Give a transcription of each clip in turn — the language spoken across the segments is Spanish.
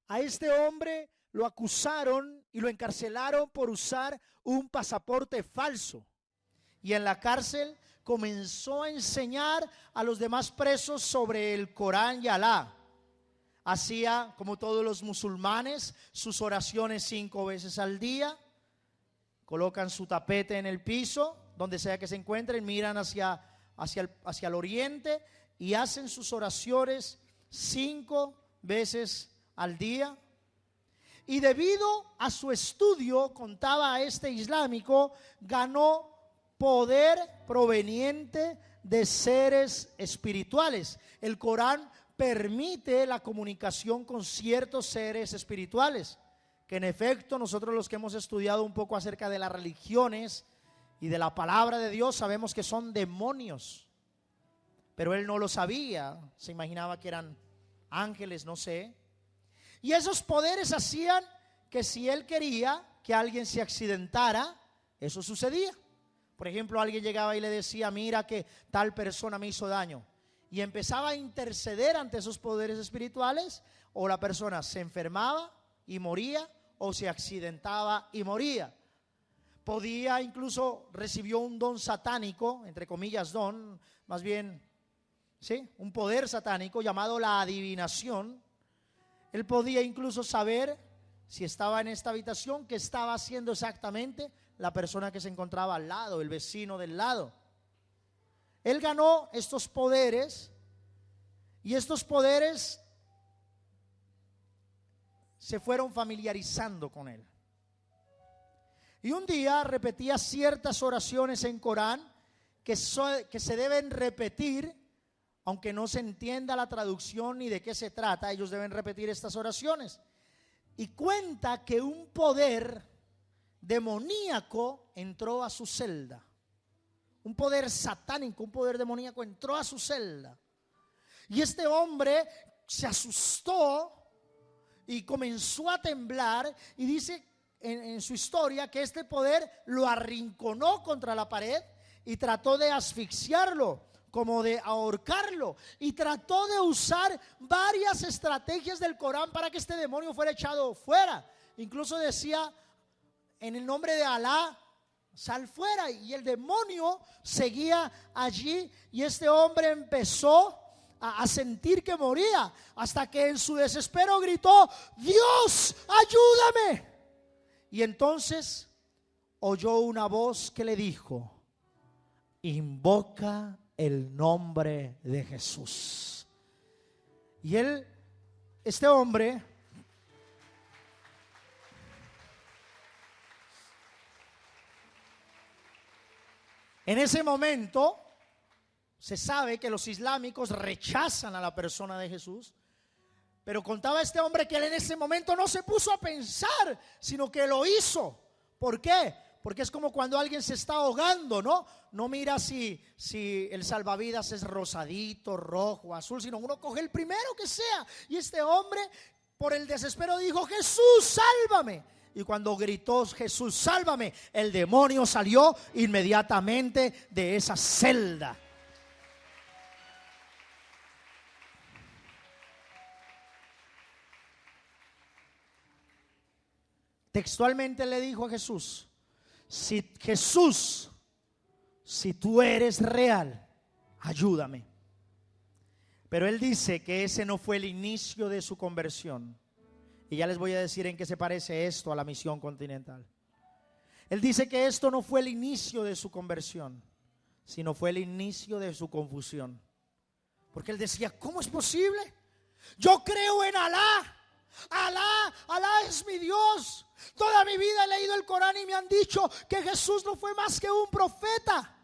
A este hombre lo acusaron y lo encarcelaron por usar un pasaporte falso. Y en la cárcel comenzó a enseñar a los demás presos sobre el Corán y Alá. Hacía, como todos los musulmanes, sus oraciones 5 veces al día. Colocan su tapete en el piso, donde sea que se encuentren, miran hacia el oriente y hacen sus oraciones 5 veces al día. Y debido a su estudio, contaba a este islámico, ganó poder proveniente de seres espirituales. El Corán permite la comunicación con ciertos seres espirituales, que en efecto nosotros los que hemos estudiado un poco acerca de las religiones y de la palabra de Dios sabemos que son demonios, pero él no lo sabía, se imaginaba que eran ángeles, no sé. Y esos poderes hacían que si él quería que alguien se accidentara, eso sucedía. Por ejemplo, alguien llegaba y le decía, mira que tal persona me hizo daño, y empezaba a interceder ante esos poderes espirituales, o la persona se enfermaba y moría, o se accidentaba y moría. Podía, incluso recibió un don satánico, entre comillas don, más bien, ¿sí?, un poder satánico llamado la adivinación. Él podía incluso saber, si estaba en esta habitación, qué estaba haciendo exactamente la persona que se encontraba al lado, el vecino del lado. Él ganó estos poderes, y estos poderes se fueron familiarizando con él. Y un día repetía ciertas oraciones en Corán que se deben repetir, aunque no se entienda la traducción ni de qué se trata. Ellos deben repetir estas oraciones. Y cuenta que un poder demoníaco entró a su celda. Un poder satánico, un poder demoníaco entró a su celda. Y este hombre se asustó y comenzó a temblar, y dice en su historia que este poder lo arrinconó contra la pared y trató de asfixiarlo, como de ahorcarlo, y trató de usar varias estrategias del Corán para que este demonio fuera echado fuera. Incluso decía, en el nombre de Alá, sal fuera, y el demonio seguía allí, y este hombre empezó a sentir que moría, hasta que en su desespero gritó, Dios, ayúdame. Y entonces oyó una voz que le dijo, invoca el nombre de Jesús. Y este hombre, en ese momento, se sabe que los islámicos rechazan a la persona de Jesús, pero contaba este hombre que él en ese momento no se puso a pensar, sino que lo hizo. ¿Por qué? Porque es como cuando alguien se está ahogando, ¿no? No mira si el salvavidas es rosadito, rojo, azul, sino uno coge el primero que sea. Y este hombre, por el desespero, dijo, Jesús, sálvame. Y cuando gritó, Jesús, sálvame, el demonio salió inmediatamente de esa celda. Textualmente le dijo a Jesús, Jesús, si tú eres real, ayúdame. Pero él dice que ese no fue el inicio de su conversión. Y ya les voy a decir en qué se parece esto a la misión continental. Él dice que esto no fue el inicio de su conversión, sino fue el inicio de su confusión. Porque él decía, ¿cómo es posible? Yo creo en Alá. Alá es mi Dios. Toda mi vida he leído el Corán y me han dicho que Jesús no fue más que un profeta.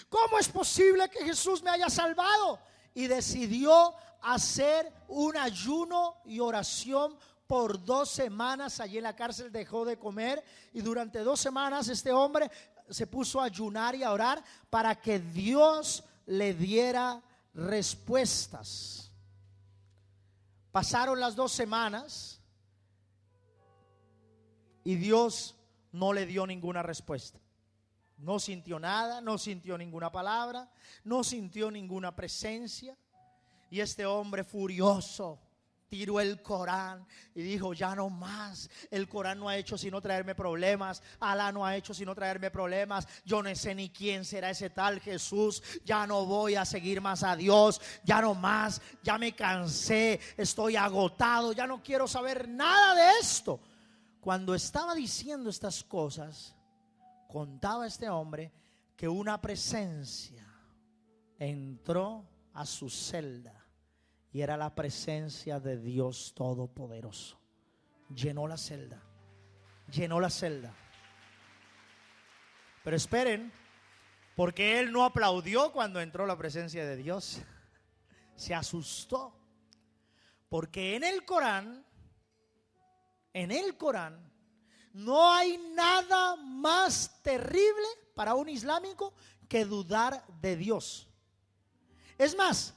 ¿Cómo es posible que Jesús me haya salvado? Y decidió hacer un ayuno y oración por 2 semanas. Allí en la cárcel dejó de comer, y durante 2 semanas este hombre se puso a ayunar y a orar para que Dios le diera respuestas. Pasaron las 2 semanas y Dios no le dio ninguna respuesta. No sintió nada, no sintió ninguna palabra, no sintió ninguna presencia. Y este hombre furioso tiró el Corán y dijo: ya no más, el Corán no ha hecho sino traerme problemas, Alá no ha hecho sino traerme problemas, yo no sé ni quién será ese tal Jesús, ya no voy a seguir más a Dios, ya no más, ya me cansé, estoy agotado, ya no quiero saber nada de esto. Cuando estaba diciendo estas cosas, contaba este hombre que una presencia entró a su celda. Y era la presencia de Dios Todopoderoso. Llenó la celda. Llenó la celda. Pero esperen, porque él no aplaudió cuando entró la presencia de Dios. Se asustó. Porque en el Corán, no hay nada más terrible para un islámico que dudar de Dios. Es más,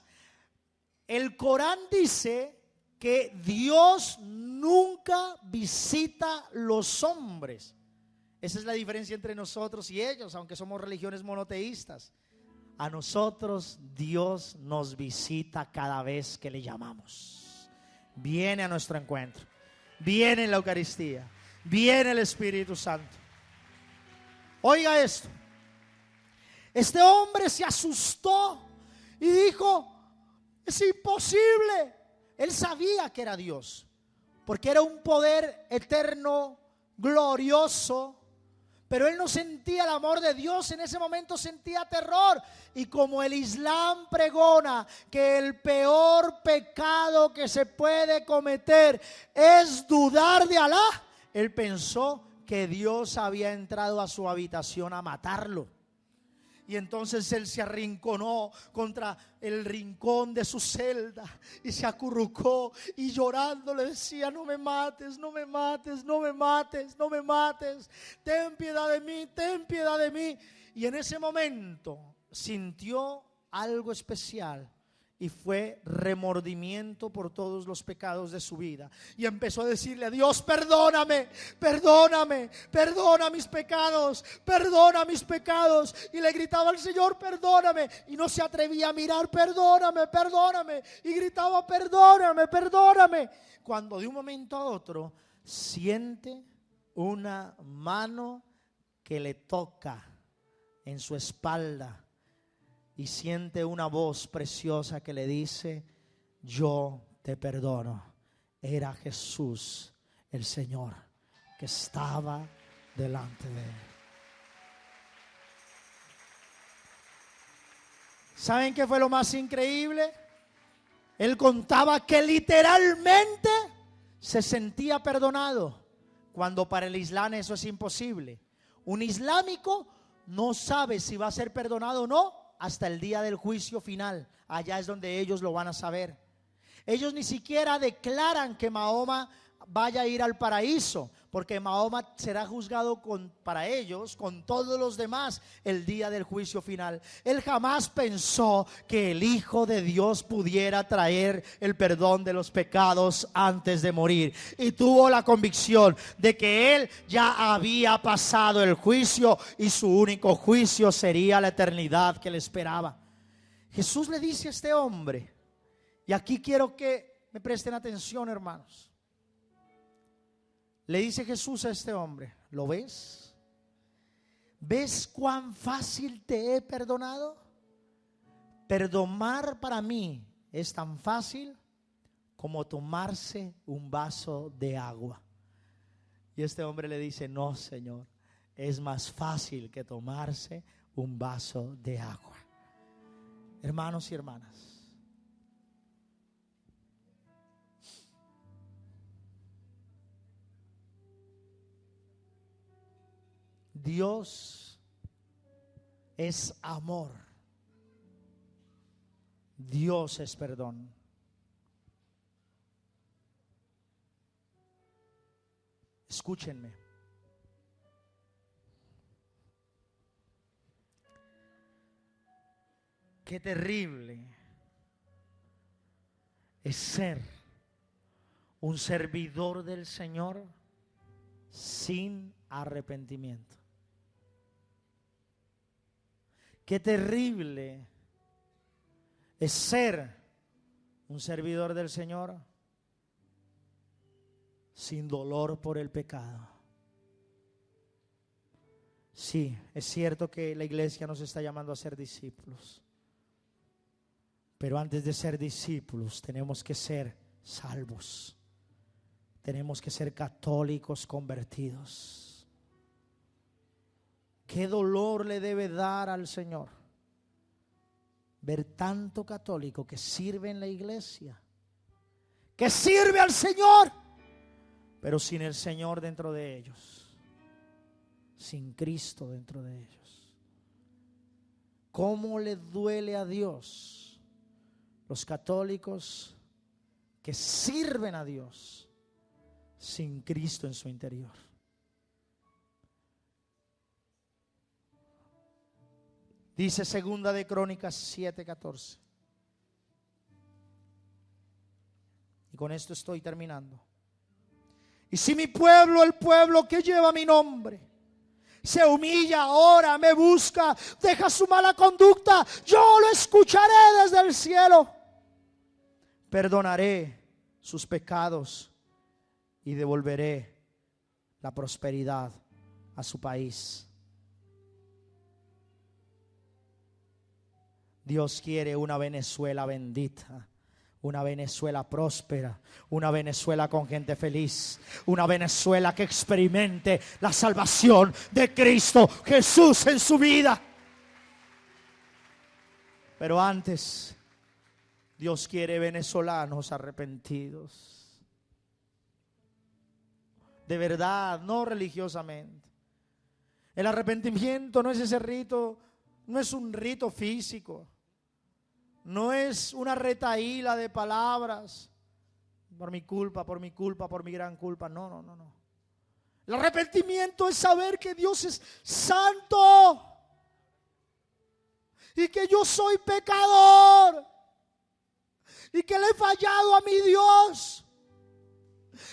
el Corán dice que Dios nunca visita los hombres. Esa es la diferencia entre nosotros y ellos, aunque somos religiones monoteístas. A nosotros Dios nos visita cada vez que le llamamos. Viene a nuestro encuentro, viene en la Eucaristía, viene el Espíritu Santo. Oiga esto. Este hombre se asustó y dijo: es imposible. Él sabía que era Dios, porque era un poder eterno, glorioso, pero él no sentía el amor de Dios. En ese momento sentía terror. Y como el Islam pregona que el peor pecado que se puede cometer es dudar de Alá, él pensó que Dios había entrado a su habitación a matarlo. Y entonces él se arrinconó contra el rincón de su celda y se acurrucó y llorando le decía: no me mates, no me mates, no me mates, no me mates, ten piedad de mí, ten piedad de mí. Y en ese momento sintió algo especial. Y fue remordimiento por todos los pecados de su vida. Y empezó a decirle a Dios: perdóname, perdóname, perdona mis pecados, perdona mis pecados. Y le gritaba al Señor: perdóname. Y no se atrevía a mirar: perdóname, perdóname. Y gritaba: perdóname, perdóname. Cuando de un momento a otro siente una mano que le toca en su espalda. Y siente una voz preciosa que le dice: yo te perdono. Era Jesús el Señor que estaba delante de él. ¿Saben qué fue lo más increíble? Él contaba que literalmente se sentía perdonado, cuando para el Islam eso es imposible. Un islámico no sabe si va a ser perdonado o no hasta el día del juicio final. Allá es donde ellos lo van a saber. Ellos ni siquiera declaran que Mahoma vaya a ir al paraíso, porque Mahoma será juzgado para ellos, con todos los demás, el día del juicio final. Él jamás pensó que el Hijo de Dios pudiera traer el perdón de los pecados antes de morir. Y tuvo la convicción de que él ya había pasado el juicio y su único juicio sería la eternidad que le esperaba. Jesús le dice a este hombre, y aquí quiero que me presten atención, hermanos. Le dice Jesús a este hombre: ¿lo ves? ¿Ves cuán fácil te he perdonado? Perdonar para mí es tan fácil como tomarse un vaso de agua. Y este hombre le dice: no, Señor, es más fácil que tomarse un vaso de agua. Hermanos y hermanas, Dios es amor. Dios es perdón. Escúchenme. Qué terrible es ser un servidor del Señor sin arrepentimiento. Qué terrible es ser un servidor del Señor sin dolor por el pecado. Sí, es cierto que la iglesia nos está llamando a ser discípulos, pero antes de ser discípulos tenemos que ser salvos. Tenemos que ser católicos convertidos. ¿Qué dolor le debe dar al Señor ver tanto católico que sirve en la iglesia, que sirve al Señor, pero sin el Señor dentro de ellos, sin Cristo dentro de ellos? ¿Cómo le duele a Dios los católicos que sirven a Dios sin Cristo en su interior? Dice Segunda de Crónicas 7:14. Y con esto estoy terminando. Y si mi pueblo, el pueblo que lleva mi nombre, se humilla, ora, me busca, deja su mala conducta, yo lo escucharé desde el cielo, perdonaré sus pecados y devolveré la prosperidad a su país. Dios quiere una Venezuela bendita, una Venezuela próspera, una Venezuela con gente feliz, una Venezuela que experimente la salvación de Cristo Jesús en su vida. Pero antes, Dios quiere venezolanos arrepentidos, de verdad, no religiosamente. El arrepentimiento no es ese rito, no es un rito físico. No es una retahíla de palabras. Por mi culpa, por mi culpa, por mi gran culpa. No. El arrepentimiento es saber que Dios es santo y que yo soy pecador y que le he fallado a mi Dios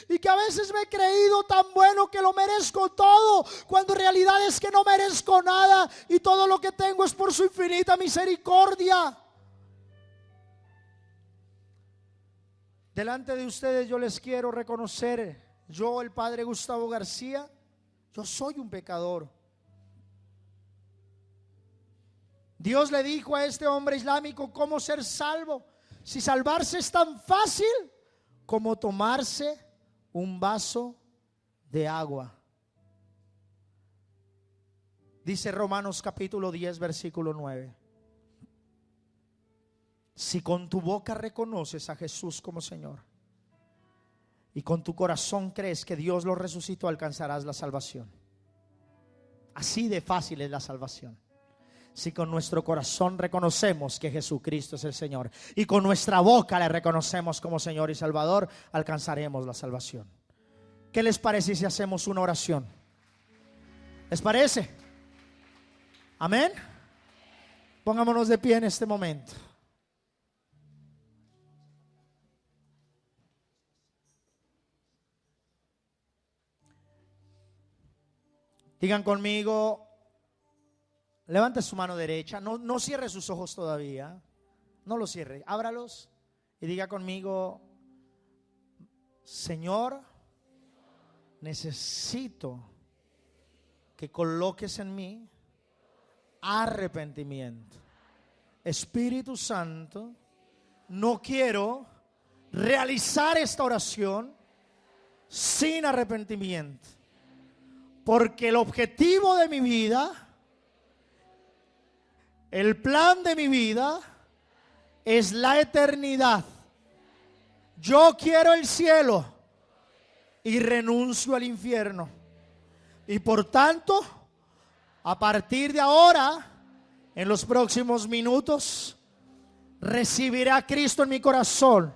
y que a veces me he creído tan bueno que lo merezco todo, cuando en realidad es que no merezco nada y todo lo que tengo es por su infinita misericordia. Delante de ustedes yo les quiero reconocer, yo, el padre Gustavo García, yo soy un pecador. Dios le dijo a este hombre islámico cómo ser salvo. Si salvarse es tan fácil como tomarse un vaso de agua. Dice Romanos capítulo 10 versículo 9. Si con tu boca reconoces a Jesús como Señor y con tu corazón crees que Dios lo resucitó, alcanzarás la salvación. Así de fácil es la salvación. Si con nuestro corazón reconocemos que Jesucristo es el Señor y con nuestra boca le reconocemos como Señor y Salvador, alcanzaremos la salvación. ¿Qué les parece si hacemos una oración? ¿Les parece? Amén. Pongámonos de pie en este momento. Digan conmigo, levante su mano derecha, no cierre sus ojos todavía, no los cierre, ábralos y diga conmigo: Señor, necesito que coloques en mí arrepentimiento. Espíritu Santo, no quiero realizar esta oración sin arrepentimiento. Porque el objetivo de mi vida, el plan de mi vida es la eternidad. Yo quiero el cielo y renuncio al infierno. Y por tanto, a partir de ahora, en los próximos minutos, recibiré a Cristo en mi corazón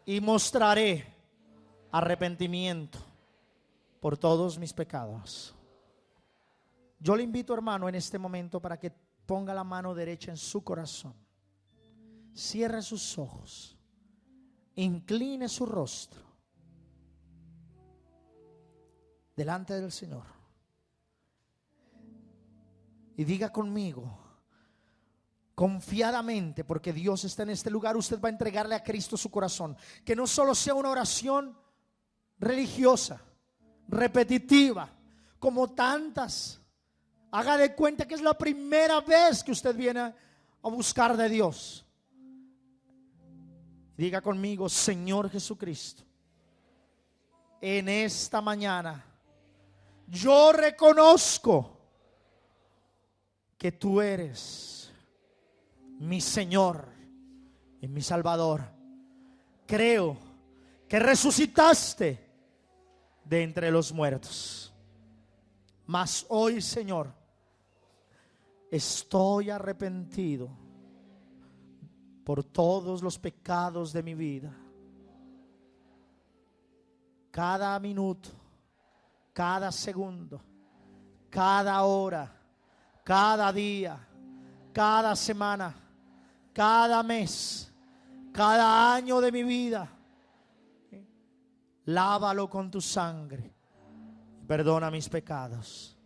y mostraré arrepentimiento por todos mis pecados. Yo le invito, hermano, en este momento para que ponga la mano derecha en su corazón, cierre sus ojos, incline su rostro delante del Señor y diga conmigo confiadamente, porque Dios está en este lugar, usted va a entregarle a Cristo su corazón, que no solo sea una oración religiosa, repetitiva, como tantas. Haga de cuenta que es la primera vez que usted viene a buscar de Dios. Diga conmigo: Señor Jesucristo, en esta mañana yo reconozco que tú eres mi Señor y mi Salvador. Creo que resucitaste de entre los muertos. Mas hoy, Señor, estoy arrepentido por todos los pecados de mi vida. Cada minuto, cada segundo, cada hora, cada día, cada semana, cada mes, cada año de mi vida, lávalo con tu sangre. Perdona mis pecados.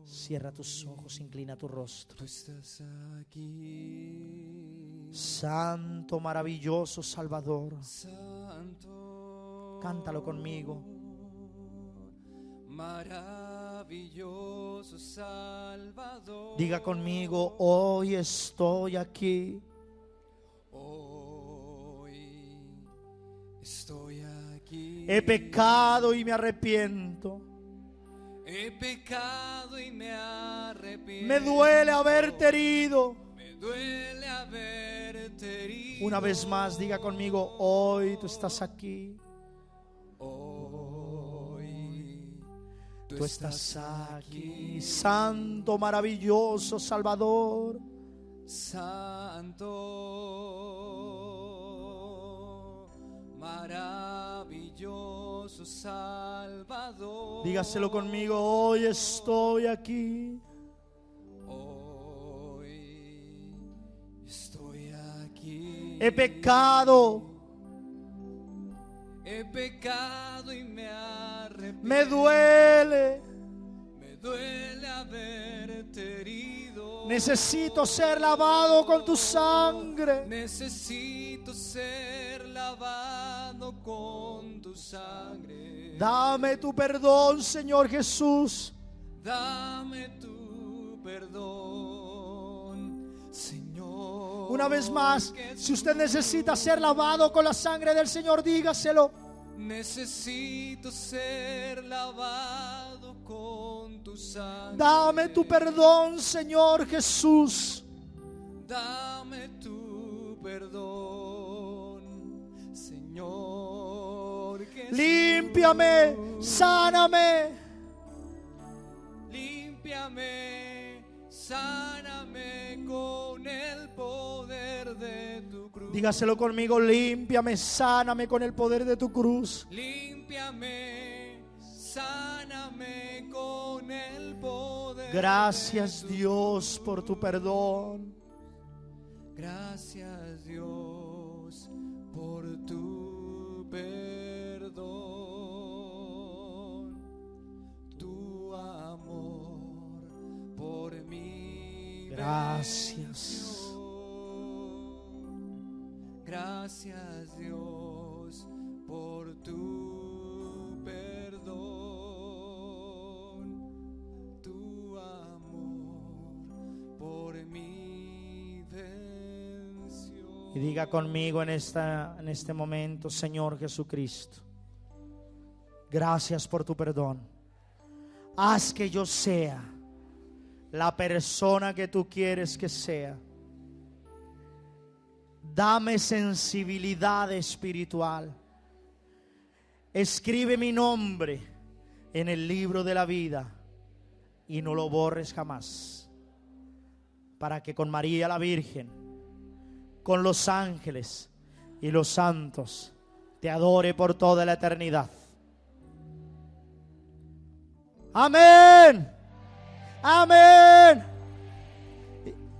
Cierra tus ojos, inclina tu rostro. Tú estás aquí, Santo, maravilloso Salvador. Santo. Cántalo conmigo. Maravilloso Salvador. Diga conmigo: hoy estoy aquí. Hoy estoy aquí. He pecado y me arrepiento. He pecado y me arrepiento. Me duele haberte herido. Me duele haberte herido. Una vez más, diga conmigo: hoy tú estás aquí. Hoy Tú estás aquí, Santo, maravilloso Salvador. Santo, maravilloso Salvador. Dígaselo conmigo: hoy estoy aquí. Hoy estoy aquí. He pecado. He pecado y me arrepiento. Me duele. Me duele haberte herido. Necesito ser lavado con tu sangre. Necesito ser lavado con tu sangre. Dame tu perdón, Señor Jesús. Dame tu perdón, Señor. Una vez más, si usted necesita ser lavado con la sangre del Señor, dígaselo. Necesito ser lavado con tu sangre. Dame tu perdón, Señor Jesús. Dame tu perdón, Señor Jesús. Límpiame, sáname. Límpiame, sáname con el poder de tu cruz. Dígaselo conmigo: límpiame, sáname con el poder de tu cruz. Límpiame, sáname con el poder. Gracias, Dios, por tu perdón. Gracias, Dios, por tu perdón, tu amor por mí. Gracias. Gracias, Dios, por tu perdón, tu amor por mí venció. Y diga conmigo en este momento: Señor Jesucristo, gracias por tu perdón. Haz que yo sea la persona que tú quieres que sea. Dame sensibilidad espiritual. Escribe mi nombre en el libro de la vida y no lo borres jamás, para que con María la Virgen, con los ángeles y los santos, te adore por toda la eternidad. Amén. Amén.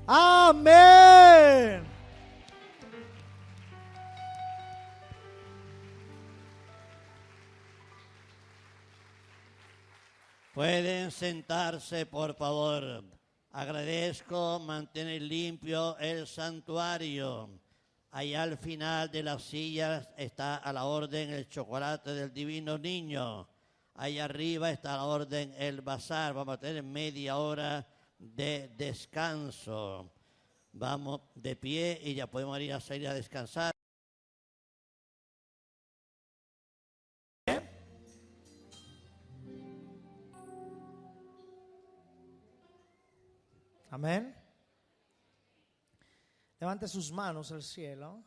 Amén. Pueden sentarse, por favor. Agradezco mantener limpio el santuario. Allá al final de las sillas está a la orden el chocolate del divino niño. Allá arriba está a la orden el bazar. Vamos a tener media hora de descanso. Vamos de pie y ya podemos ir a salir a descansar. Amén. Levante sus manos al cielo.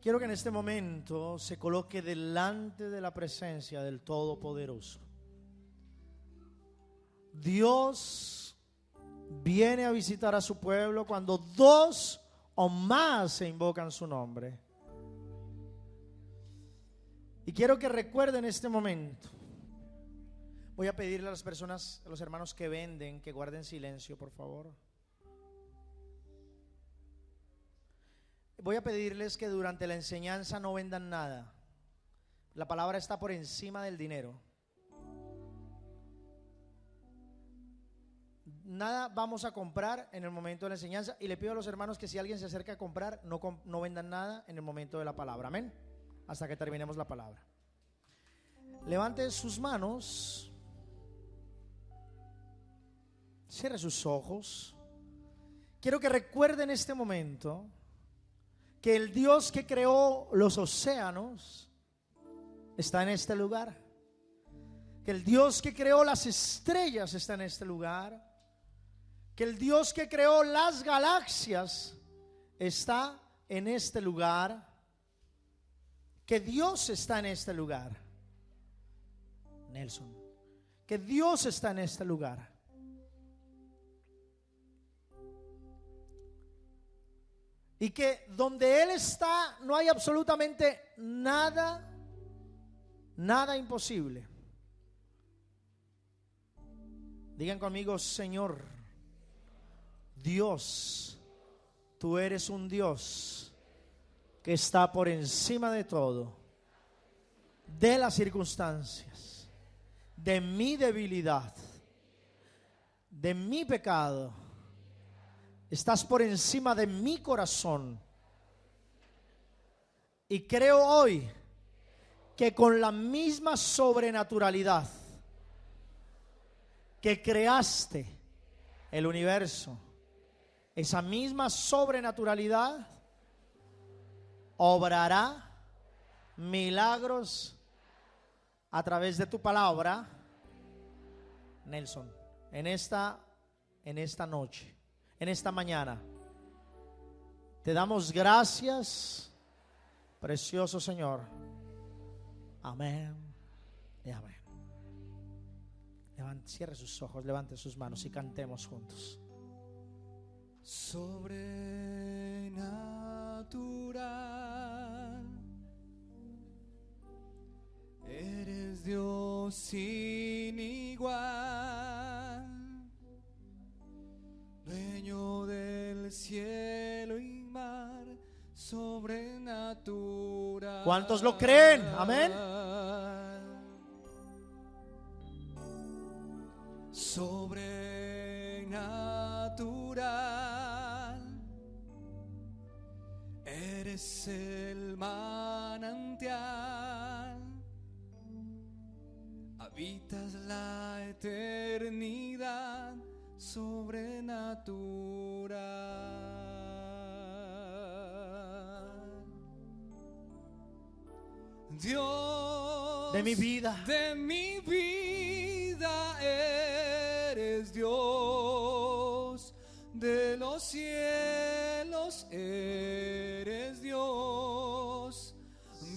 Quiero que en este momento se coloque delante de la presencia del Todopoderoso. Dios viene a visitar a su pueblo cuando dos o más se invocan su nombre. Y quiero que recuerden este momento. Voy a pedirle a las personas, a los hermanos que venden, que guarden silencio, por favor. Voy a pedirles que durante la enseñanza no vendan nada. La palabra está por encima del dinero. Nada vamos a comprar en el momento de la enseñanza. Y le pido a los hermanos que si alguien se acerca a comprar, no vendan nada en el momento de la palabra. Amén. Hasta que terminemos la palabra. Levante sus manos. Cierre sus ojos. Quiero que recuerden este momento que el Dios que creó los océanos está en este lugar. Que el Dios que creó las estrellas está en este lugar. Que el Dios que creó las galaxias está en este lugar. Que Dios está en este lugar. Nelson, que Dios está en este lugar. Y que donde Él está no hay absolutamente nada imposible. Digan conmigo: Señor Dios, tú eres un Dios que está por encima de todo, de las circunstancias, de mi debilidad, de mi pecado. Estás por encima de mi corazón. Y creo hoy que con la misma sobrenaturalidad que creaste el universo, esa misma sobrenaturalidad obrará milagros a través de tu palabra, Nelson, en esta noche. En esta mañana te damos gracias, precioso Señor. Amén y amén. Cierre sus ojos, levante sus manos y cantemos juntos. Sobrenatural, eres Dios sin igual, dueño del cielo y mar, sobrenatural. ¿Cuántos lo creen? Amén. Sobrenatural, eres el manantial, habitas la eternidad, sobrenatural. Dios De mi vida, eres Dios, de los cielos eres Dios,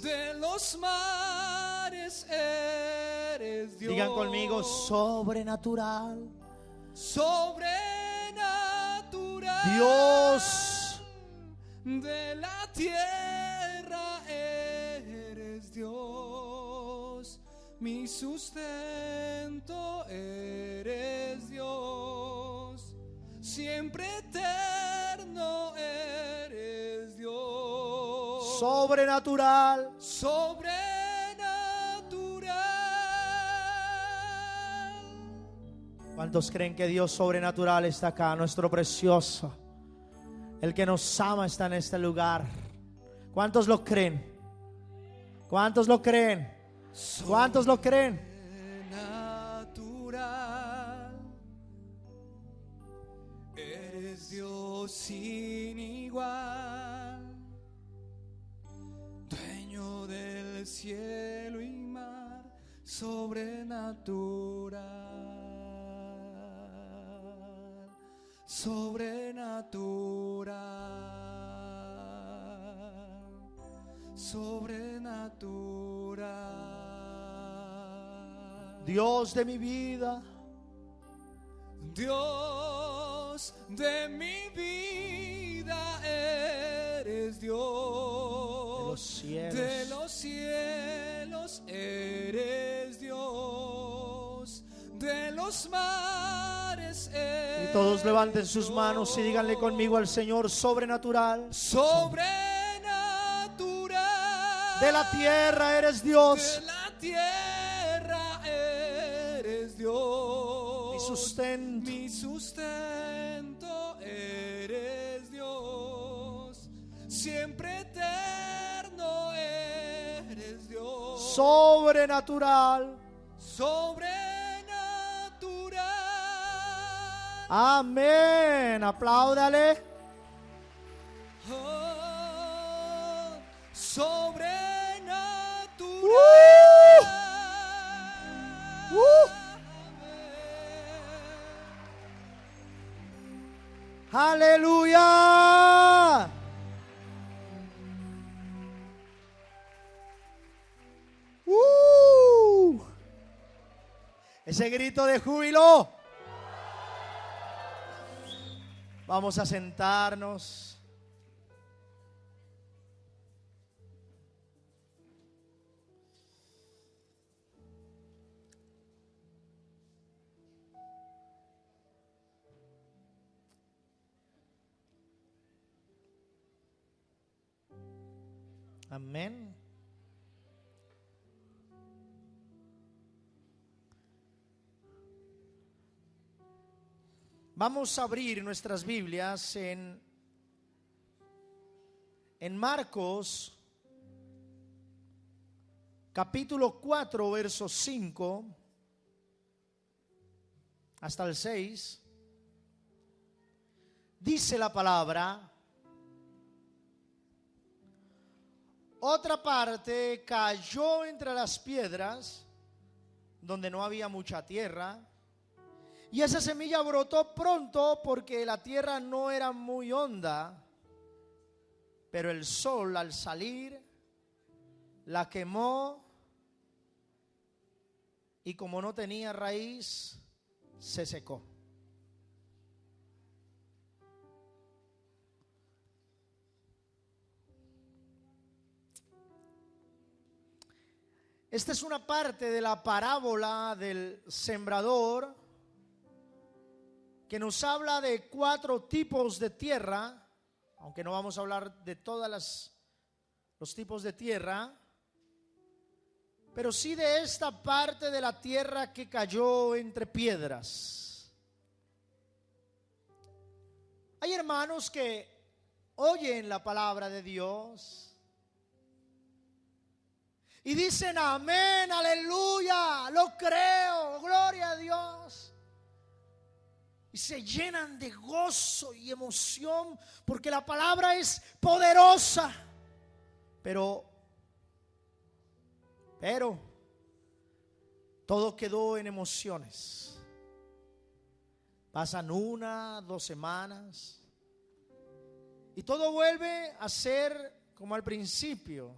de los mares eres Dios. digan conmigo: sobrenatural. Sobrenatural, Dios de la tierra eres Dios, mi sustento eres Dios, siempre eterno eres Dios. sobrenatural. Sobrenatural, ¿Cuántos creen que Dios sobrenatural está acá? Nuestro precioso, el que nos ama, está en este lugar. ¿Cuántos lo creen? ¿Cuántos lo creen? ¿Cuántos lo creen? Sobrenatural, eres Dios sin igual, dueño del cielo y mar, sobrenatural, sobrenatural, sobrenatural. Dios de mi vida, Dios de mi vida, eres Dios. De los cielos eres Dios. De los mares eres. y todos levanten sus manos y díganle conmigo al Señor: sobrenatural. Sobrenatural. De la tierra eres Dios. De la tierra eres Dios. Mi sustento eres Dios. Siempre eterno eres Dios. Sobrenatural. Sobrenatural. Amén. Apláudale. Oh, sobrenatural. Aleluya. Ese grito de júbilo. Vamos a sentarnos. Amén. Vamos a abrir nuestras Biblias en Marcos, capítulo 4, versos 5 hasta el 6. Dice la palabra: otra parte cayó entre las piedras, donde no había mucha tierra, y esa semilla brotó pronto porque la tierra no era muy honda, pero el sol al salir la quemó, y como no tenía raíz, se secó. Esta es una parte de la parábola del sembrador que nos habla de 4 tipos de tierra, aunque no vamos a hablar de todos los tipos de tierra, pero sí de esta parte de la tierra que cayó entre piedras. Hay hermanos que oyen la palabra de Dios y dicen amén, aleluya, lo creo, gloria a Dios. Y se llenan de gozo y emoción porque la palabra es poderosa. Pero todo quedó en emociones. Pasan 1, 2 semanas y todo vuelve a ser como al principio.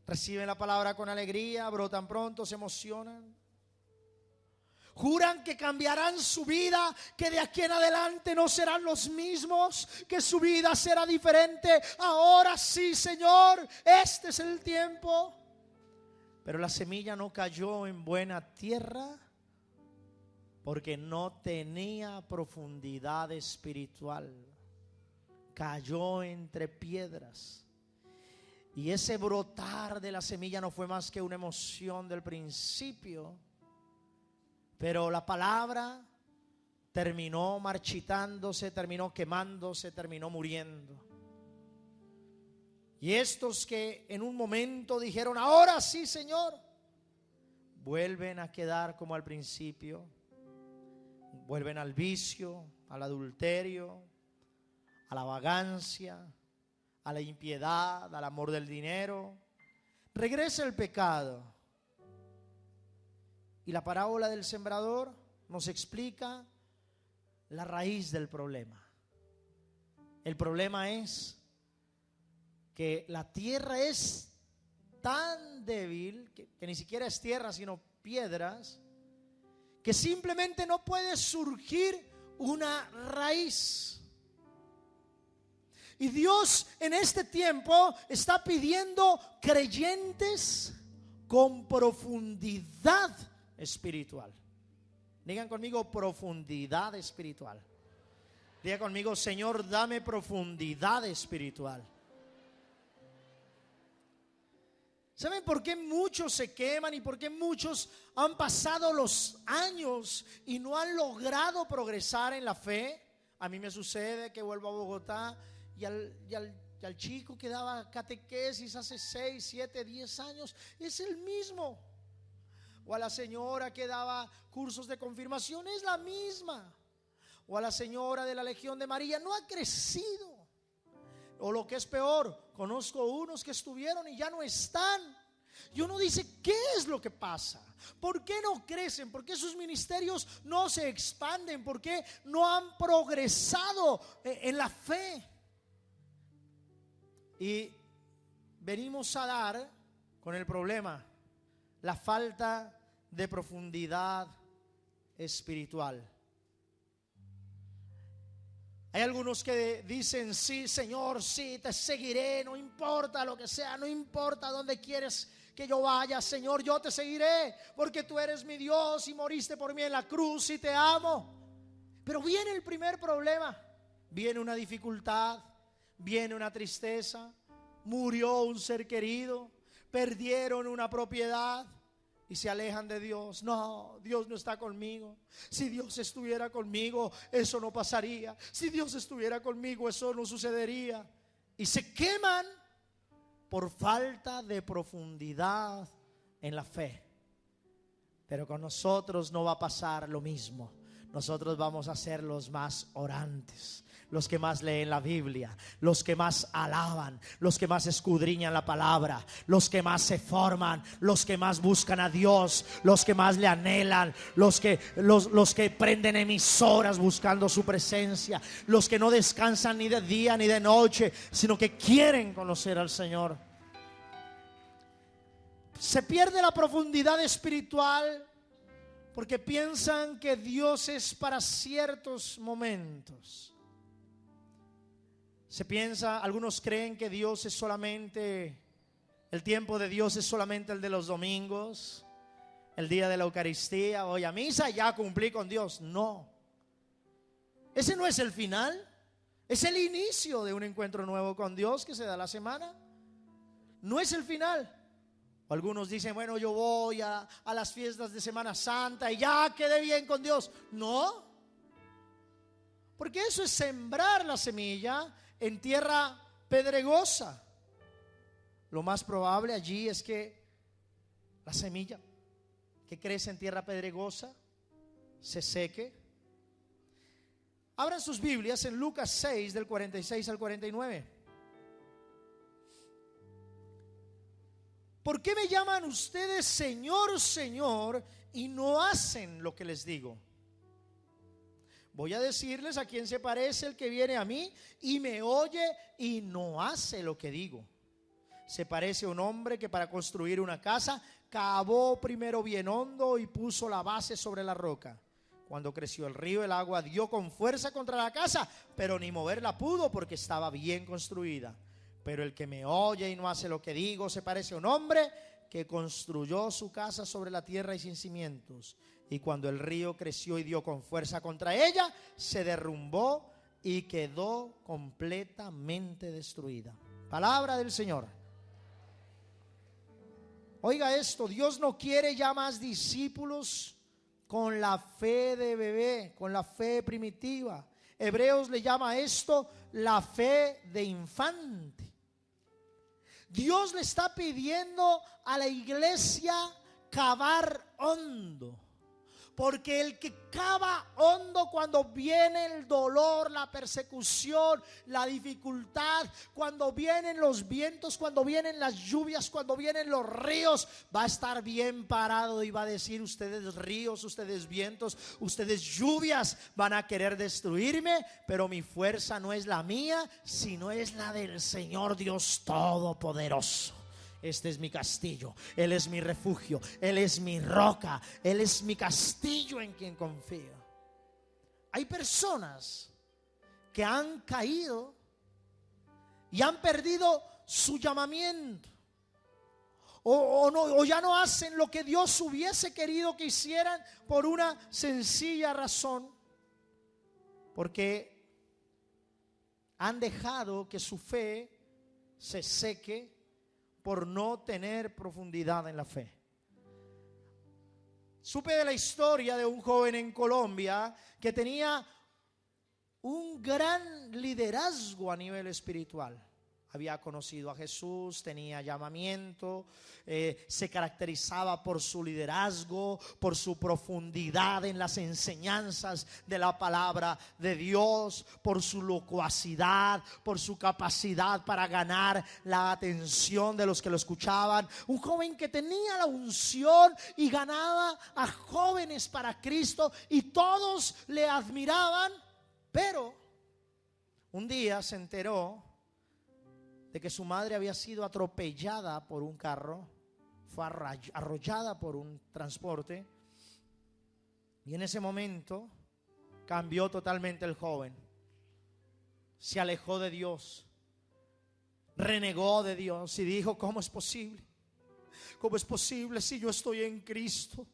Reciben la palabra con alegría, brotan pronto, se emocionan. Juran que cambiarán su vida, que de aquí en adelante no serán los mismos, que su vida será diferente. Ahora sí, Señor, este es el tiempo. Pero la semilla no cayó en buena tierra porque no tenía profundidad espiritual. Cayó entre piedras. Y ese brotar de la semilla no fue más que una emoción del principio. Pero la palabra terminó marchitándose, terminó quemándose, terminó muriendo. Y estos que en un momento dijeron, ahora sí, Señor, vuelven a quedar como al principio. Vuelven al vicio, al adulterio, a la vagancia, a la impiedad, al amor del dinero. Regresa el pecado. Y la parábola del sembrador nos explica la raíz del problema. El problema es que la tierra es tan débil, que ni siquiera es tierra sino piedras, que simplemente no puede surgir una raíz. Y Dios en este tiempo está pidiendo creyentes con profundidad espiritual. Digan conmigo, profundidad espiritual. Diga conmigo, Señor, dame profundidad espiritual. ¿Saben por qué muchos se queman y por qué muchos han pasado los años y no han logrado progresar en la fe? A mí me sucede que vuelvo a Bogotá y al chico que daba catequesis hace 6, 7, 10 años es el mismo. O a la señora que daba cursos de confirmación es la misma. O a la señora de la Legión de María, no ha crecido. O lo que es peor, conozco unos que estuvieron y ya no están. Y uno dice, ¿qué es lo que pasa? ¿Por qué no crecen? ¿Por qué sus ministerios no se expanden? ¿Por qué no han progresado en la fe? Y venimos a dar con el problema, la falta de profundidad espiritual. Hay algunos que dicen, sí, Señor, sí, te seguiré, no importa lo que sea, no importa dónde quieres que yo vaya, Señor, yo te seguiré, porque tú eres mi Dios y moriste por mí en la cruz y te amo. Pero viene el primer problema, viene una dificultad, viene una tristeza, murió un ser querido, perdieron una propiedad. Y se alejan de Dios. No, Dios no está conmigo. Si Dios estuviera conmigo, eso no pasaría. Si Dios estuviera conmigo, eso no sucedería. Y se queman por falta de profundidad en la fe. Pero con nosotros no va a pasar lo mismo. Nosotros vamos a ser los más orantes, los que más leen la Biblia, los que más alaban, los que más escudriñan la palabra, los que más se forman, los que más buscan a Dios, los que más le anhelan, los que prenden emisoras buscando su presencia, los que no descansan ni de día ni de noche, sino que quieren conocer al Señor. Se pierde la profundidad espiritual porque piensan que Dios es para ciertos momentos. Se piensa, algunos creen que Dios es solamente, el tiempo de Dios es solamente el de los domingos, el día de la Eucaristía, voy a misa y ya cumplí con Dios. No, ese no es el final, es el inicio de un encuentro nuevo con Dios que se da la semana. No es el final. Algunos dicen, bueno, yo voy a las fiestas de Semana Santa y ya quedé bien con Dios. No, porque eso es sembrar la semilla en tierra pedregosa. Lo más probable allí es que la semilla que crece en tierra pedregosa se seque. Abran sus Biblias en Lucas 6 del 46 al 49. ¿Por qué me llaman ustedes Señor, Señor y no hacen lo que les digo? Voy a decirles a quién se parece el que viene a mí y me oye y no hace lo que digo. Se parece a un hombre que para construir una casa cavó primero bien hondo y puso la base sobre la roca. Cuando creció el río, el agua dio con fuerza contra la casa, pero ni moverla pudo porque estaba bien construida. Pero el que me oye y no hace lo que digo se parece a un hombre que construyó su casa sobre la tierra y sin cimientos. Y cuando el río creció y dio con fuerza contra ella, se derrumbó y quedó completamente destruida. Palabra del Señor. Oiga esto, Dios no quiere ya más discípulos con la fe de bebé, con la fe primitiva. Hebreos le llama a esto la fe de infante. Dios le está pidiendo a la iglesia cavar hondo. Porque el que cava hondo cuando viene el dolor, la persecución, la dificultad, cuando vienen los vientos, cuando vienen las lluvias, cuando vienen los ríos, va a estar bien parado y va a decir: ustedes ríos, ustedes vientos, ustedes lluvias van a querer destruirme, pero mi fuerza no es la mía, sino es la del Señor Dios Todopoderoso. Este es mi castillo, Él es mi refugio, Él es mi roca, Él es mi castillo en quien confío. Hay personas que han caído y han perdido su llamamiento, o ya no hacen lo que Dios hubiese querido que hicieran por una sencilla razón: porque han dejado que su fe se seque por no tener profundidad en la fe. Supe de la historia de un joven en Colombia que tenía un gran liderazgo a nivel espiritual. Había conocido a Jesús, tenía llamamiento, se caracterizaba por su liderazgo, por su profundidad en las enseñanzas de la palabra de Dios, por su locuacidad, por su capacidad para ganar la atención de los que lo escuchaban. Un joven que tenía la unción y ganaba a jóvenes para Cristo y todos le admiraban, pero un día se enteró de que su madre había sido atropellada por un carro, fue arrollada por un transporte, y en ese momento cambió totalmente el joven. Se alejó de Dios, renegó de Dios y dijo: ¿cómo es posible? ¿Cómo es posible si yo estoy en Cristo?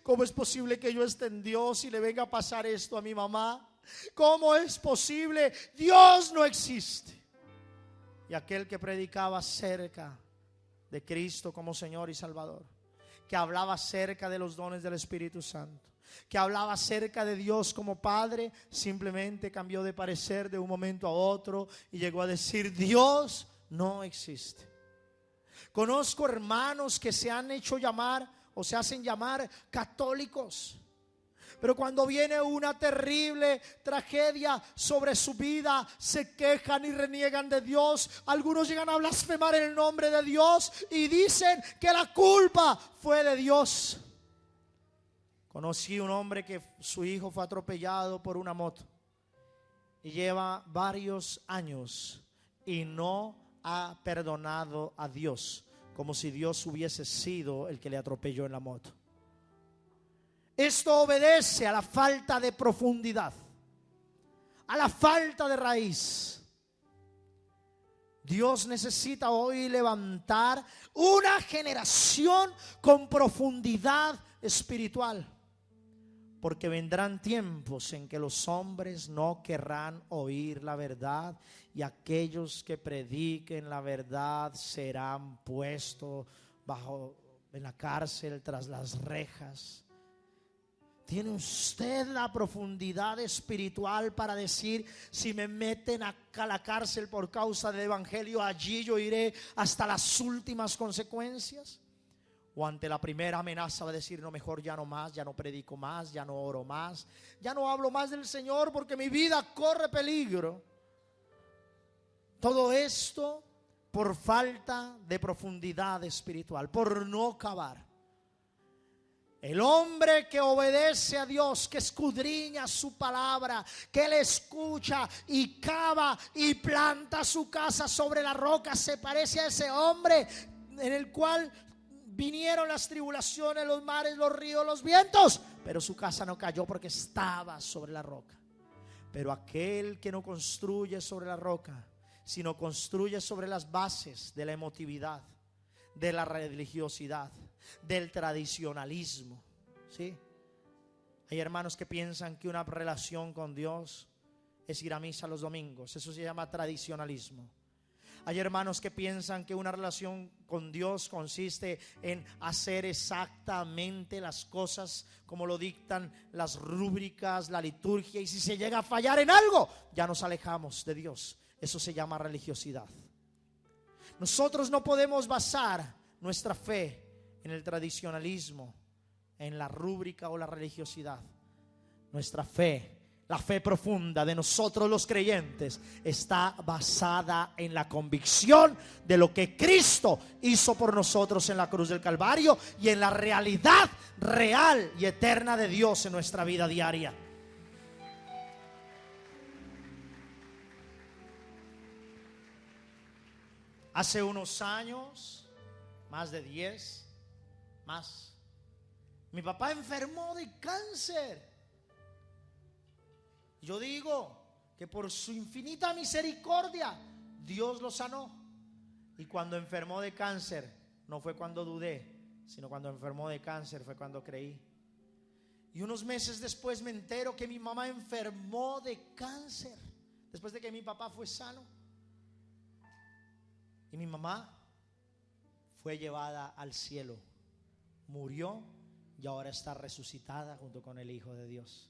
¿Cómo es posible que yo esté en Dios y le venga a pasar esto a mi mamá? ¿Cómo es posible? Dios no existe. Y aquel que predicaba acerca de Cristo como Señor y Salvador, que hablaba acerca de los dones del Espíritu Santo, que hablaba acerca de Dios como Padre, simplemente cambió de parecer de un momento a otro y llegó a decir: Dios no existe. Conozco hermanos que se han hecho llamar o se hacen llamar católicos, pero cuando viene una terrible tragedia sobre su vida, se quejan y reniegan de Dios. Algunos llegan a blasfemar el nombre de Dios y dicen que la culpa fue de Dios. Conocí un hombre que su hijo fue atropellado por una moto y lleva varios años y no ha perdonado a Dios, como si Dios hubiese sido el que le atropelló en la moto. Esto obedece a la falta de profundidad, a la falta de raíz. Dios necesita hoy levantar una generación con profundidad espiritual, porque vendrán tiempos en que los hombres no querrán oír la verdad, y aquellos que prediquen la verdad serán puestos en la cárcel, tras las rejas. ¿Tiene usted la profundidad espiritual para decir: si me meten acá a la cárcel por causa del evangelio, allí yo iré hasta las últimas consecuencias? O ante la primera amenaza va a decir: no, mejor ya no más, ya no predico más, ya no oro más, ya no hablo más del Señor porque mi vida corre peligro? Todo esto por falta de profundidad espiritual, por no cavar. El hombre que obedece a Dios, que escudriña su palabra, que le escucha y cava y planta su casa sobre la roca, se parece a ese hombre en el cual vinieron las tribulaciones, los mares, los ríos, los vientos, pero su casa no cayó porque estaba sobre la roca. Pero aquel que no construye sobre la roca, sino construye sobre las bases de la emotividad, de la religiosidad, del tradicionalismo, ¿sí? Hay hermanos que piensan que una relación con Dios es ir a misa los domingos. Eso se llama tradicionalismo. Hay hermanos que piensan que una relación con Dios consiste en hacer exactamente las cosas como lo dictan las rúbricas, la liturgia, y si se llega a fallar en algo, ya nos alejamos de Dios. Eso se llama religiosidad. Nosotros no podemos basar nuestra fe en el tradicionalismo, en la rúbrica o la religiosidad. Nuestra fe, la fe profunda de nosotros los creyentes, está basada en la convicción de lo que Cristo hizo por nosotros en la cruz del Calvario y en la realidad real y eterna de Dios en nuestra vida diaria. Hace unos años, más de 10, más, mi papá enfermó de cáncer. Yo digo que por su infinita misericordia Dios lo sanó. Y cuando enfermó de cáncer, no fue cuando dudé, sino cuando enfermó de cáncer fue cuando creí. Y unos meses después me entero que mi mamá enfermó de cáncer, después de que mi papá fue sano. Y mi mamá fue llevada al cielo, murió y ahora está resucitada junto con el Hijo de Dios.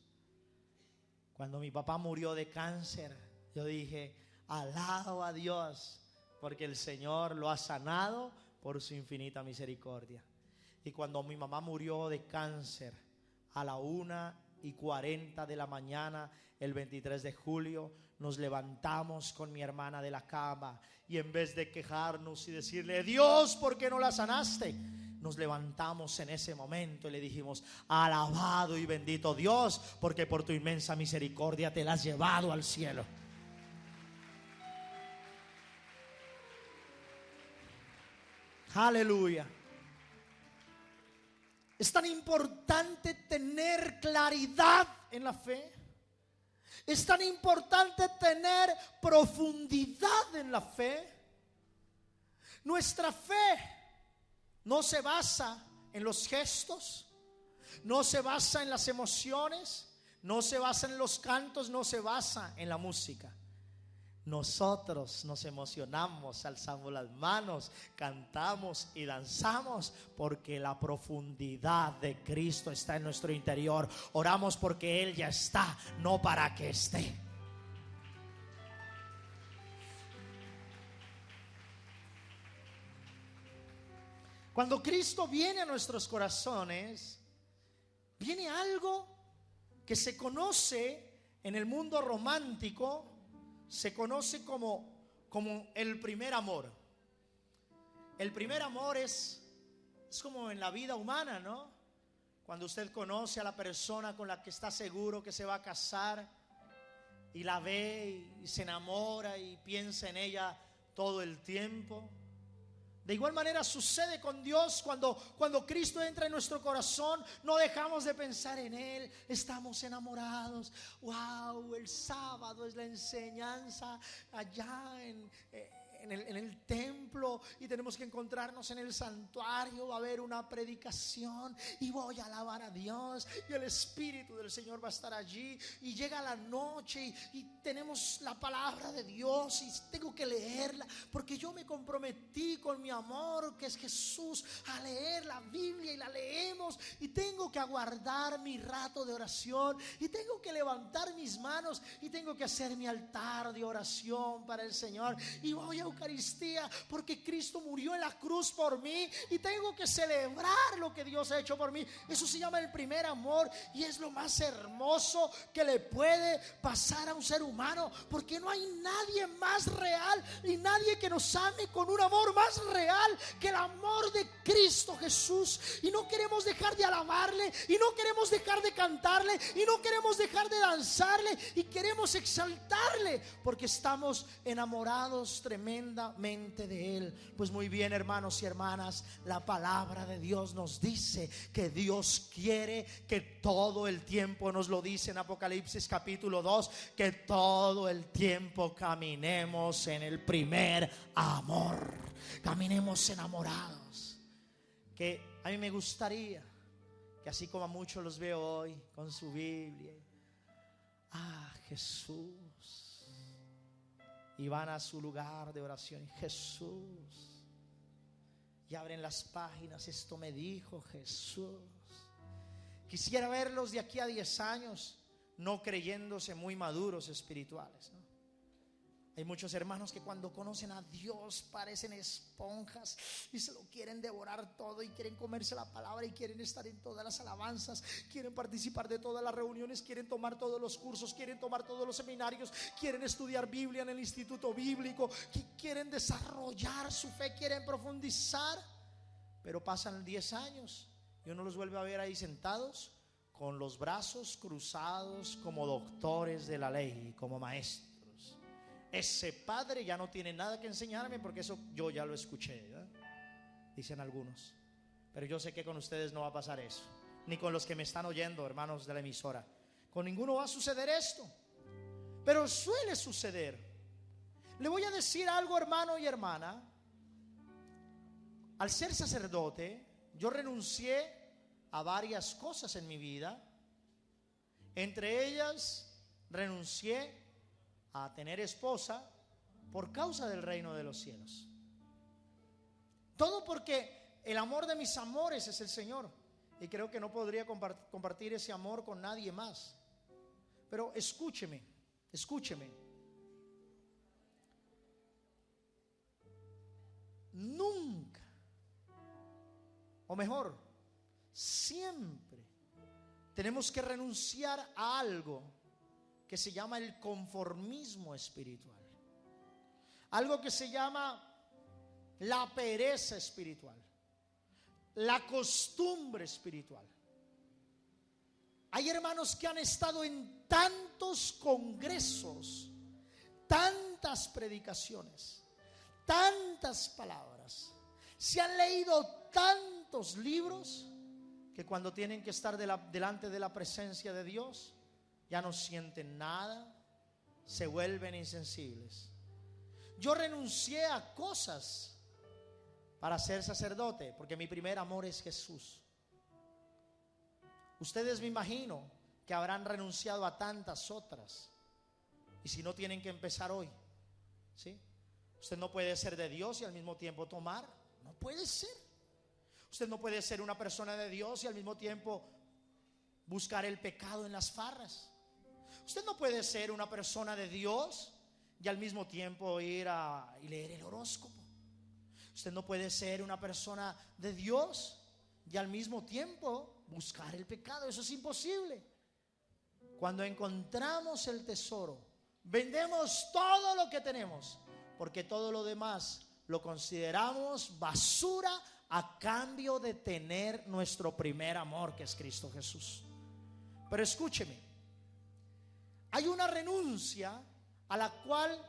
Cuando mi papá murió de cáncer, yo dije, alabo a Dios, porque el Señor lo ha sanado por su infinita misericordia. Y cuando mi mamá murió de cáncer, a la 1:40 de la mañana, el 23 de julio, nos levantamos con mi hermana de la cama y en vez de quejarnos y decirle, Dios, ¿por qué no la sanaste?, nos levantamos en ese momento y le dijimos, alabado y bendito Dios, porque por tu inmensa misericordia te la has llevado al cielo. Aleluya. Es tan importante tener claridad en la fe. Es tan importante tener profundidad en la fe. Nuestra fe no se basa en los gestos, no se basa en las emociones, no se basa en los cantos, no se basa en la música. Nosotros nos emocionamos, alzamos las manos, cantamos y danzamos porque la profundidad de Cristo está en nuestro interior. Oramos porque Él ya está, no para que esté. Cuando Cristo viene a nuestros corazones, viene algo que se conoce en el mundo romántico, se conoce como el primer amor. El primer amor es como en la vida humana, ¿no? Cuando usted conoce a la persona con la que está seguro que se va a casar y la ve y se enamora y piensa en ella todo el tiempo. De igual manera sucede con Dios cuando Cristo entra en nuestro corazón, no dejamos de pensar en Él, estamos enamorados. Wow, el sábado es la enseñanza allá en el templo y tenemos que encontrarnos en el santuario, va a haber una predicación y voy a alabar a Dios y el Espíritu del Señor va a estar allí, y llega la noche y tenemos la palabra de Dios y tengo que leerla porque yo me comprometí con mi amor, que es Jesús, a leer la Biblia, y la leemos y tengo que aguardar mi rato de oración y tengo que levantar mis manos y tengo que hacer mi altar de oración para el Señor y voy a Eucaristía porque Cristo murió en la cruz por mí y tengo que celebrar lo que Dios ha hecho por mí. Eso se llama el primer amor y es lo más hermoso que le puede pasar a un ser humano, porque no hay nadie más real y nadie que nos ame con un amor más real que el amor de Cristo Jesús. Y no queremos dejar de alabarle y no queremos dejar de cantarle y no queremos dejar de danzarle y queremos exaltarle porque estamos enamorados tremendamente de Él. Pues muy bien, hermanos y hermanas, la palabra de Dios nos dice que Dios quiere que todo el tiempo, nos lo dice en Apocalipsis capítulo 2, que todo el tiempo caminemos en el primer amor, caminemos enamorados. Que a mí me gustaría que así como a muchos los veo hoy con su Biblia, Jesús, y van a su lugar de oración. Jesús. Y abren las páginas. Esto me dijo Jesús. Quisiera verlos de aquí a 10 años, no creyéndose muy maduros espirituales, ¿no? Hay muchos hermanos que cuando conocen a Dios parecen esponjas y se lo quieren devorar todo y quieren comerse la palabra y quieren estar en todas las alabanzas, quieren participar de todas las reuniones, quieren tomar todos los cursos, quieren tomar todos los seminarios, quieren estudiar Biblia en el instituto bíblico, quieren desarrollar su fe, quieren profundizar, pero pasan 10 años y uno los vuelve a ver ahí sentados con los brazos cruzados como doctores de la ley, como maestros. Ese padre ya no tiene nada que enseñarme porque eso yo ya lo escuché, ¿eh? Dicen algunos. Pero yo sé que con ustedes no va a pasar eso, ni con los que me están oyendo, hermanos de la emisora. Con ninguno va a suceder esto, pero suele suceder. Le voy a decir algo, hermano y hermana. Al ser sacerdote, yo renuncié a varias cosas en mi vida. Entre ellas, renuncié a tener esposa por causa del reino de los cielos. Todo porque el amor de mis amores es el Señor, y creo que no podría compartir ese amor con nadie más. Pero escúcheme, nunca, o mejor, siempre tenemos que renunciar a algo que se llama el conformismo espiritual, algo que se llama la pereza espiritual, la costumbre espiritual. Hay hermanos que han estado en tantos congresos, tantas predicaciones, tantas palabras, se han leído tantos libros, que cuando tienen que estar delante de la presencia de Dios, ya no sienten nada, se vuelven insensibles. Yo renuncié a cosas para ser sacerdote, porque mi primer amor es Jesús. Ustedes, me imagino que habrán renunciado a tantas otras, y si no, tienen que empezar hoy, ¿sí? Usted no puede ser de Dios y al mismo tiempo tomar, no puede ser. Usted no puede ser una persona de Dios y al mismo tiempo buscar el pecado en las farras. Usted no puede ser una persona de Dios y al mismo tiempo ir y leer el horóscopo. Usted no puede ser una persona de Dios y al mismo tiempo buscar el pecado. Eso es imposible. Cuando encontramos el tesoro, vendemos todo lo que tenemos, porque todo lo demás lo consideramos basura a cambio de tener nuestro primer amor, que es Cristo Jesús. Pero escúcheme, hay una renuncia a la cual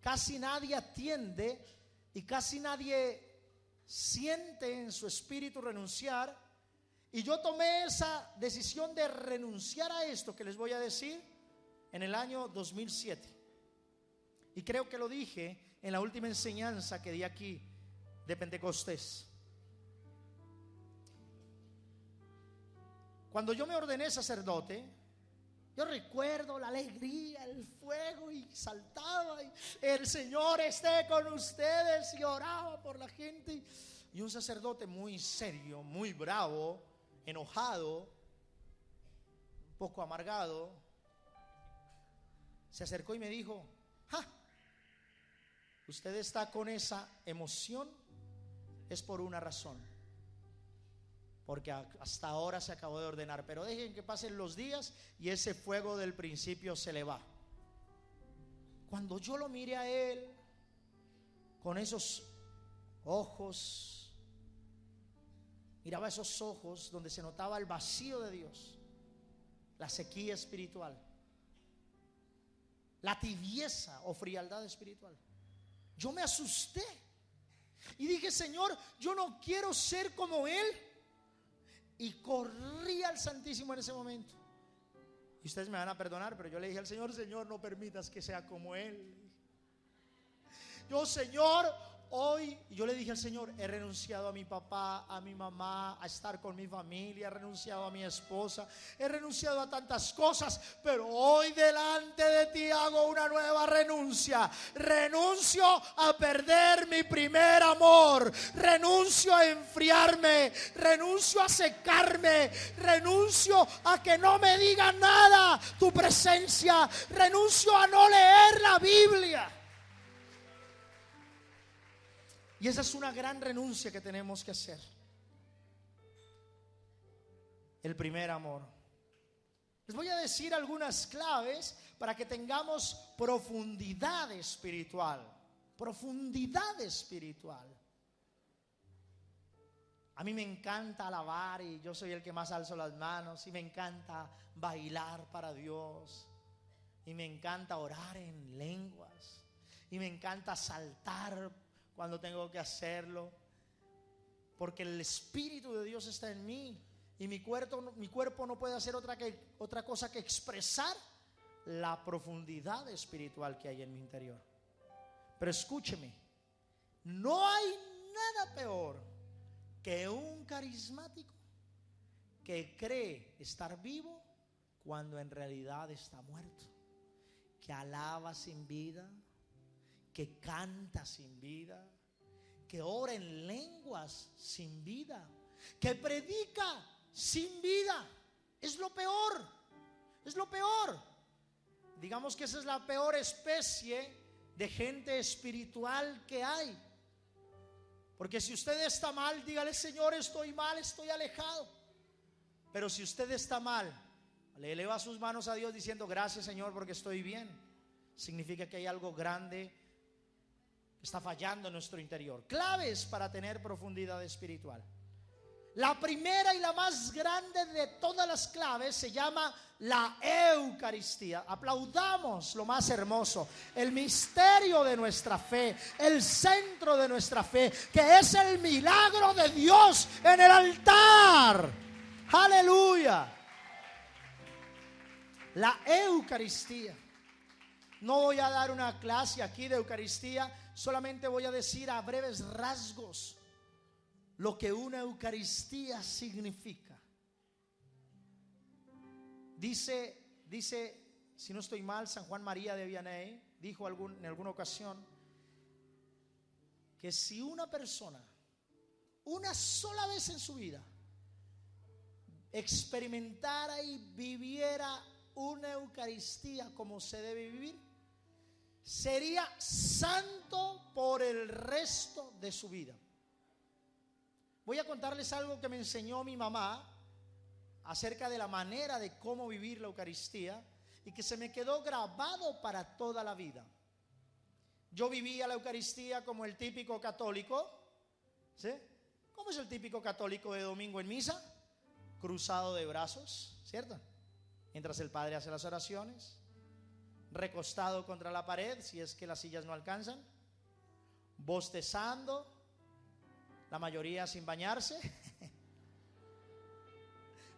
casi nadie atiende y casi nadie siente en su espíritu renunciar. Y yo tomé esa decisión de renunciar a esto que les voy a decir en el año 2007. Y creo que lo dije en la última enseñanza que di aquí de Pentecostés. Cuando yo me ordené sacerdote, yo recuerdo la alegría, el fuego, y saltaba y el Señor esté con ustedes, y oraba por la gente. Y un sacerdote muy serio, muy bravo, enojado, un poco amargado, se acercó y me dijo: usted está con esa emoción, es por una razón, porque hasta ahora se acabó de ordenar, pero dejen que pasen los días y ese fuego del principio se le va. Cuando yo lo miré a él con esos ojos, miraba esos ojos donde se notaba el vacío de Dios, la sequía espiritual, la tibieza o frialdad espiritual, yo me asusté y dije: Señor, yo no quiero ser como él. Y corrí al Santísimo en ese momento. Y ustedes me van a perdonar, pero yo le dije al Señor: Señor, no permitas que sea como él. Yo, Señor, hoy yo le dije al Señor, he renunciado a mi papá, a mi mamá, a estar con mi familia, he renunciado a mi esposa, he renunciado a tantas cosas, pero hoy delante de ti hago una nueva renuncia. Renuncio a perder mi primer amor, renuncio a enfriarme, renuncio a secarme, renuncio a que no me diga nada tu presencia, renuncio a no leer la Biblia. Y esa es una gran renuncia que tenemos que hacer. El primer amor. Les voy a decir algunas claves para que tengamos profundidad espiritual. Profundidad espiritual. A mí me encanta alabar y yo soy el que más alzo las manos. Y me encanta bailar para Dios. Y me encanta orar en lenguas. Y me encanta saltar cuando tengo que hacerlo, porque el Espíritu de Dios está en mí y mi cuerpo no puede hacer otra cosa que expresar la profundidad espiritual que hay en mi interior. Pero escúcheme, no hay nada peor que un carismático que cree estar vivo cuando en realidad está muerto, que alaba sin vida, que canta sin vida, que ora en lenguas sin vida, que predica sin vida. Es lo peor, es lo peor. Digamos que esa es la peor especie de gente espiritual que hay. Porque si usted está mal, dígale: Señor, estoy mal, estoy alejado. Pero si usted está mal, le eleva sus manos a Dios diciendo: gracias, Señor, porque estoy bien. Significa que hay algo grande está fallando en nuestro interior. Claves para tener profundidad espiritual. La primera y la más grande de todas las claves se llama la Eucaristía. Aplaudamos lo más hermoso, el misterio de nuestra fe, el centro de nuestra fe, que es el milagro de Dios en el altar. Aleluya. La Eucaristía. No voy a dar una clase aquí de Eucaristía, solamente voy a decir a breves rasgos lo que una Eucaristía significa. Dice, si no estoy mal, San Juan María de Vianney dijo en alguna ocasión que si una persona, una sola vez en su vida, experimentara y viviera una Eucaristía como se debe vivir, sería santo por el resto de su vida. Voy a contarles algo que me enseñó mi mamá acerca de la manera de cómo vivir la Eucaristía y que se me quedó grabado para toda la vida. Yo vivía la Eucaristía como el típico católico, ¿sí? ¿Cómo es el típico católico de domingo en misa? Cruzado de brazos, ¿cierto? Mientras el padre hace las oraciones, recostado contra la pared si es que las sillas no alcanzan, bostezando, la mayoría sin bañarse.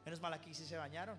Menos mal aquí sí se bañaron.